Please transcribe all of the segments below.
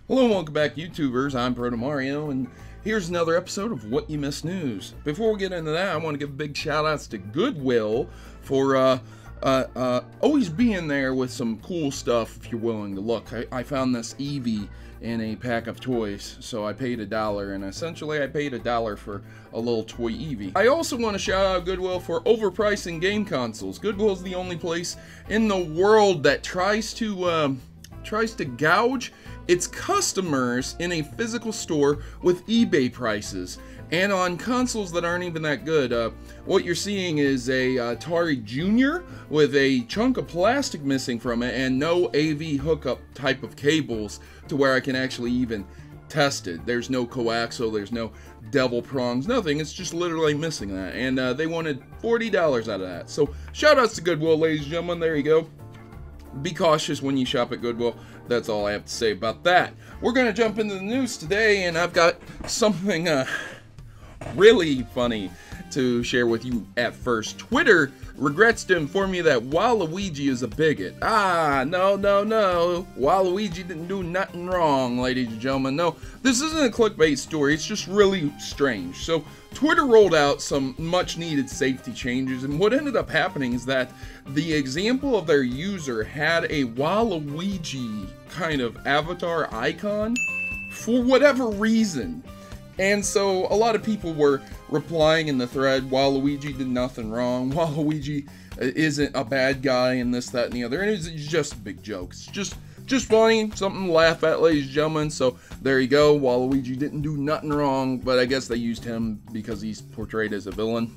Hello and welcome back, YouTubers. I'm Proto Mario, and here's another episode of What You Missed News. Before we get into that, I want to give big shout-outs to Goodwill for always being there with some cool stuff if you're willing to look. I found this Eevee in a pack of toys, so I paid $1, and essentially I paid $1 for a little toy Eevee. I also want to shout out Goodwill for overpricing game consoles. Goodwill is the only place in the world that tries to gouge its customers in a physical store with eBay prices, and on consoles that aren't even that good. What you're seeing is a Atari Junior with a chunk of plastic missing from it and no AV hookup type of cables to where I can actually even test it. There's no coaxial, there's no devil prongs, nothing. It's just literally missing that, and they wanted $40 out of that. So shout outs to Goodwill, ladies and gentlemen. There you go. Be cautious when you shop at Goodwill. That's all I have to say about that. We're going to jump into the news today, and I've got something really funny to share with you at first. Twitter regrets to inform you that Waluigi is a bigot. No. Waluigi didn't do nothing wrong, ladies and gentlemen. No, this isn't a clickbait story. It's just really strange. So, Twitter rolled out some much-needed safety changes, and what ended up happening is that the example of their user had a Waluigi kind of avatar icon for whatever reason. And so a lot of people were replying in the thread, Waluigi did nothing wrong, Waluigi isn't a bad guy, and this, that, and the other. And it's just a big joke. It's just funny, something to laugh at, ladies and gentlemen. So there you go, Waluigi didn't do nothing wrong, but I guess they used him because he's portrayed as a villain.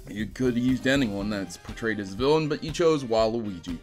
You could have used anyone that's portrayed as a villain, but you chose Waluigi.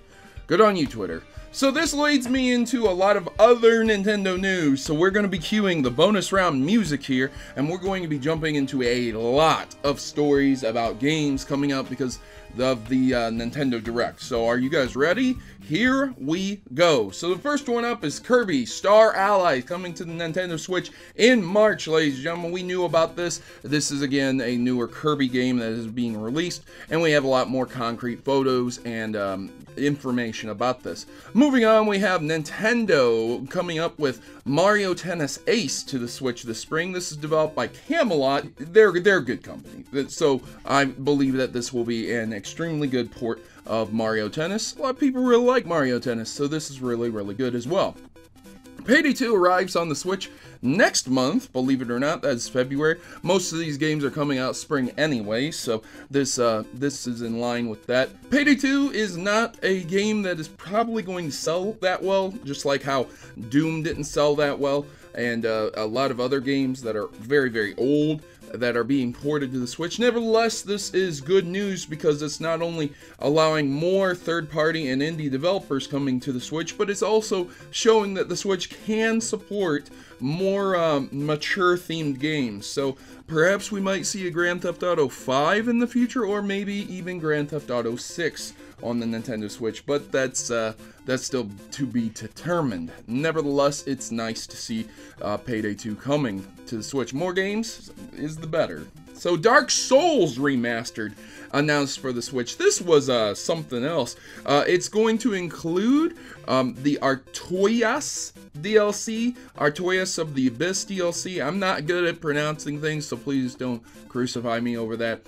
Good on you, Twitter. So this leads me into a lot of other Nintendo news. So we're going to be cueing the bonus round music here, and we're going to be jumping into a lot of stories about games coming up because of the Nintendo Direct. So are you guys ready? Here we go. So the first one up is Kirby Star Allies coming to the Nintendo Switch in March, ladies and gentlemen. We knew about this. This is again a newer Kirby game that is being released, and we have a lot more concrete photos and information about this. Moving on, we have Nintendo coming up with Mario Tennis Ace to the Switch this spring. This is developed by Camelot. They're a good company, so I believe that this will be an extremely good port of Mario Tennis. A lot of people really like Mario Tennis, so this is really good as well. Payday 2 arrives on the Switch next month, believe it or not. That's February. Most of these games are coming out spring anyway, so this is in line with that. Payday 2 is not a game that is probably going to sell that well, just like how Doom didn't sell that well, and a lot of other games that are very old that are being ported to the Switch. Nevertheless, this is good news because it's not only allowing more third-party and indie developers coming to the Switch, but it's also showing that the Switch can support more mature-themed games. So perhaps we might see a Grand Theft Auto 5 in the future, or maybe even Grand Theft Auto 6 on the Nintendo Switch, but that's still to be determined. Nevertheless, it's nice to see Payday 2 coming to the Switch. More games is the better. So Dark Souls Remastered announced for the Switch. This was something else. It's going to include the Artorias DLC, Artorias of the Abyss DLC. I'm not good at pronouncing things, so please don't crucify me over that.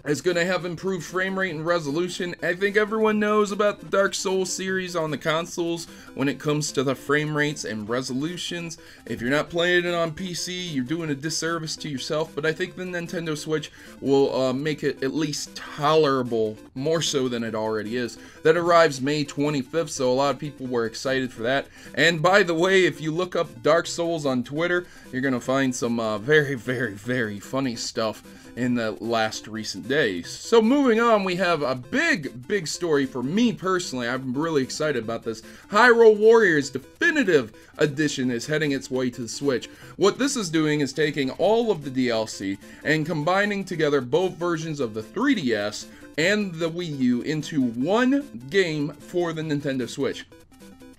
It's going to have improved frame rate and resolution. I think everyone knows about the Dark Souls series on the consoles when it comes to the frame rates and resolutions. If you're not playing it on PC, you're doing a disservice to yourself, but I think the Nintendo Switch will make it at least tolerable, more so than it already is. That arrives May 25th, so a lot of people were excited for that. And by the way, if you look up Dark Souls on Twitter, you're going to find some very funny stuff in the last recent days. So moving on, we have a big story for me personally. I'm really excited about this. Hyrule Warriors Definitive Edition is heading its way to the Switch. What this is doing is taking all of the DLC and combining together both versions of the 3DS and the Wii U into one game for the Nintendo Switch.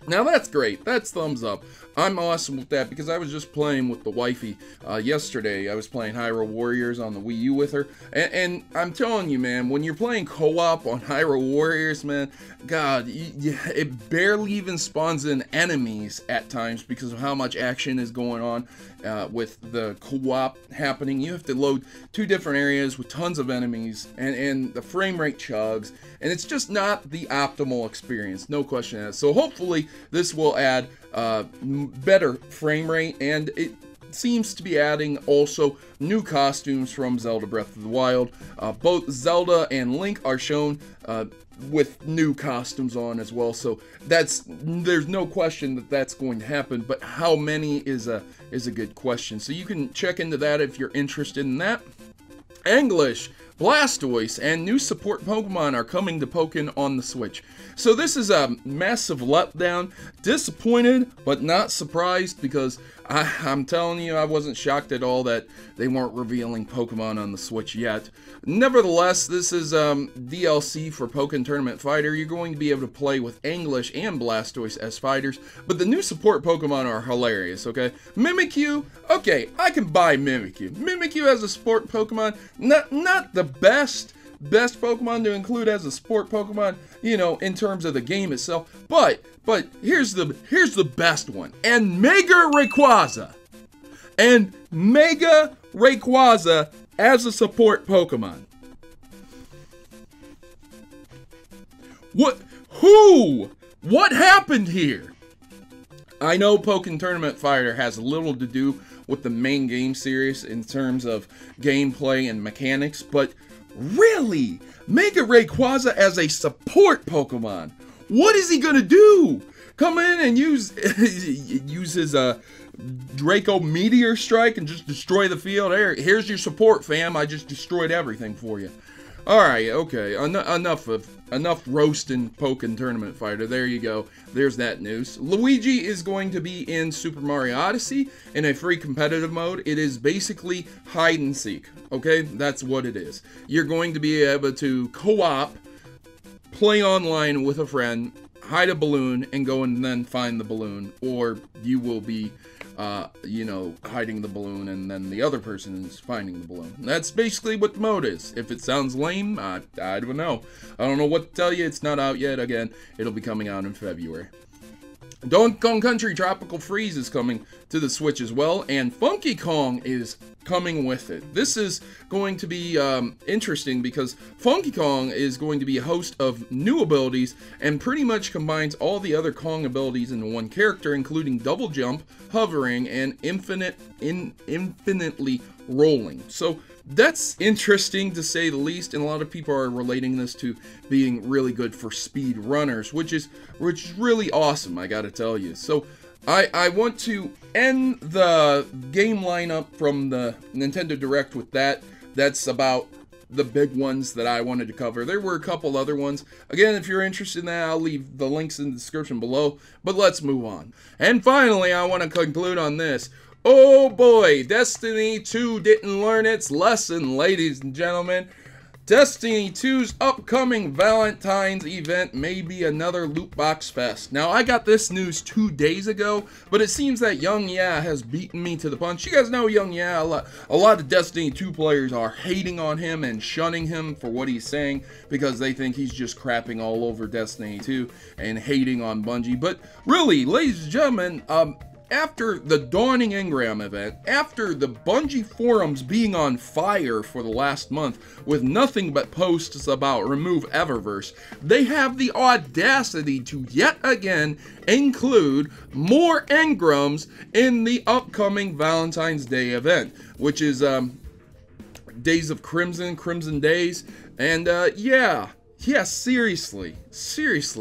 Now that's great, that's thumbs up, I'm awesome with that because I was just playing with the wifey yesterday. I was playing Hyrule Warriors on the Wii U with her, and I'm telling you, man, when you're playing co-op on Hyrule Warriors, man, God, it barely even spawns in enemies at times because of how much action is going on with the co-op happening. You have to load 2 different areas with tons of enemies, and the frame rate chugs, and it's just not the optimal experience, no question of that. So hopefully this will add better frame rate, and it seems to be adding also new costumes from Zelda Breath of the Wild. Both Zelda and Link are shown with new costumes on as well, so there's no question that that's going to happen, but how many is a good question. So you can check into that if you're interested in that. English, Blastoise, and new support Pokemon are coming to Pokken on the Switch. So this is a massive letdown. Disappointed, but not surprised, because I'm telling you, I wasn't shocked at all that they weren't revealing Pokemon on the Switch yet. Nevertheless, this is DLC for Pokken Tournament Fighter. You're going to be able to play with English and Blastoise as fighters, but the new support Pokemon are hilarious, okay? Mimikyu, okay, I can buy Mimikyu. Mimikyu as a support Pokemon, not the best Pokemon to include as a sport Pokemon, you know, in terms of the game itself, but here's the best one. And Mega Rayquaza. And Mega Rayquaza as a support Pokemon. What happened here? I know Pokken Tournament Fighter has little to do with the main game series in terms of gameplay and mechanics, but really? Mega Rayquaza as a support Pokemon? What is he gonna do? Come in and use his Draco Meteor Strike and just destroy the field? Here's your support, fam. I just destroyed everything for you. Alright, okay. Enough roasting Pokken Tournament Fighter. There you go. There's that news. Luigi is going to be in Super Mario Odyssey in a free competitive mode. It is basically hide and seek. Okay? That's what it is. You're going to be able to co-op, play online with a friend, hide a balloon, and go and then find the balloon. Or you will be you know, hiding the balloon and then the other person is finding the balloon. That's basically what the mode is. If it sounds lame, I don't know. I don't know what to tell you. It's not out yet. Again, it'll be coming out in February. Donkey Kong Country Tropical Freeze is coming to the Switch as well, and Funky Kong is coming with it. This is going to be interesting because Funky Kong is going to be a host of new abilities and pretty much combines all the other Kong abilities into one character, including double jump, hovering, and infinitely rolling. So that's interesting to say the least, and a lot of people are relating this to being really good for speed runners, which is really awesome, I gotta tell you. So I want to end the game lineup from the Nintendo Direct with that. That's about the big ones that I wanted to cover. There were a couple other ones. Again, if you're interested in that, I'll leave the links in the description below, but let's move on. And finally, I want to conclude on this. Oh boy, Destiny 2 didn't learn its lesson, ladies and gentlemen. Destiny 2's upcoming Valentine's event may be another loot box fest. Now, I got this news 2 days ago, but it seems that Young Yeah has beaten me to the punch. You guys know Young Yeah, a lot of Destiny 2 players are hating on him and shunning him for what he's saying because they think he's just crapping all over Destiny 2 and hating on Bungie. But really, ladies and gentlemen, after the Dawning Engram event, after the Bungie forums being on fire for the last month with nothing but posts about remove Eververse, they have the audacity to yet again include more engrams in the upcoming Valentine's Day event, which is Days of Crimson, Crimson Days, and yeah, seriously,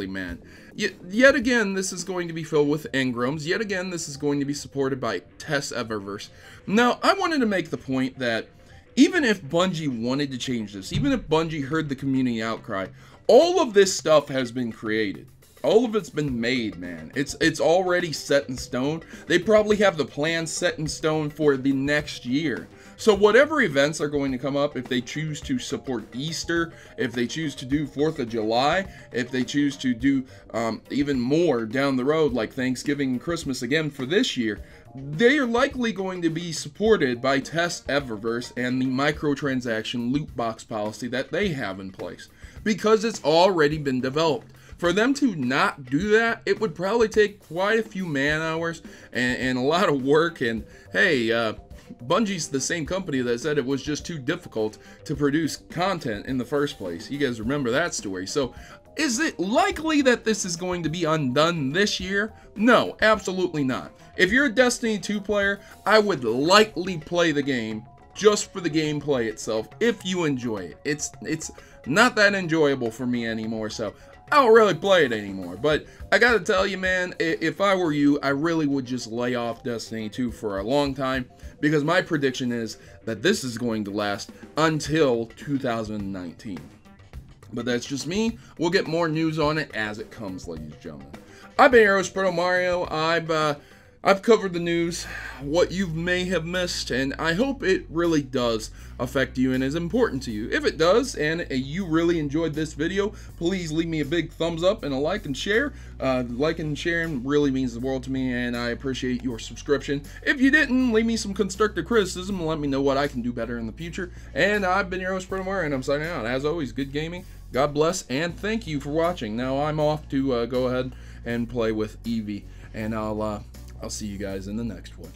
man. Yet again, this is going to be filled with engrams. Yet again, this is going to be supported by Test Eververse. Now, I wanted to make the point that even if Bungie wanted to change this, even if Bungie heard the community outcry, all of this stuff has been created. All of it's been made, man. It's already set in stone. They probably have the plan set in stone for the next year. So whatever events are going to come up, if they choose to support Easter, if they choose to do 4th of July, if they choose to do even more down the road, like Thanksgiving and Christmas again for this year, they are likely going to be supported by Test Eververse and the microtransaction loot box policy that they have in place, because it's already been developed. For them to not do that, it would probably take quite a few man hours and a lot of work. And hey, Bungie's the same company that said it was just too difficult to produce content in the first place. You guys remember that story. So is it likely that this is going to be undone this year? No, absolutely not. If you're a Destiny 2 player, I would likely play the game just for the gameplay itself if you enjoy it. It's not that enjoyable for me anymore, so I don't really play it anymore. But I gotta tell you, man, if I were you, I really would just lay off Destiny 2 for a long time, because my prediction is that this is going to last until 2019. But that's just me. We'll get more news on it as it comes, ladies and gentlemen. I've been Heroes Proto Mario. I've covered the news, what you may have missed, and I hope it really does affect you and is important to you. If it does, and you really enjoyed this video, please leave me a big thumbs up and a like and share. Liking and sharing really means the world to me, and I appreciate your subscription. If you didn't, leave me some constructive criticism and let me know what I can do better in the future. And I've been your host, Proto Mario, and I'm signing out. As always, good gaming, God bless, and thank you for watching. Now I'm off to go ahead and play with Eevee, and I'll see you guys in the next one.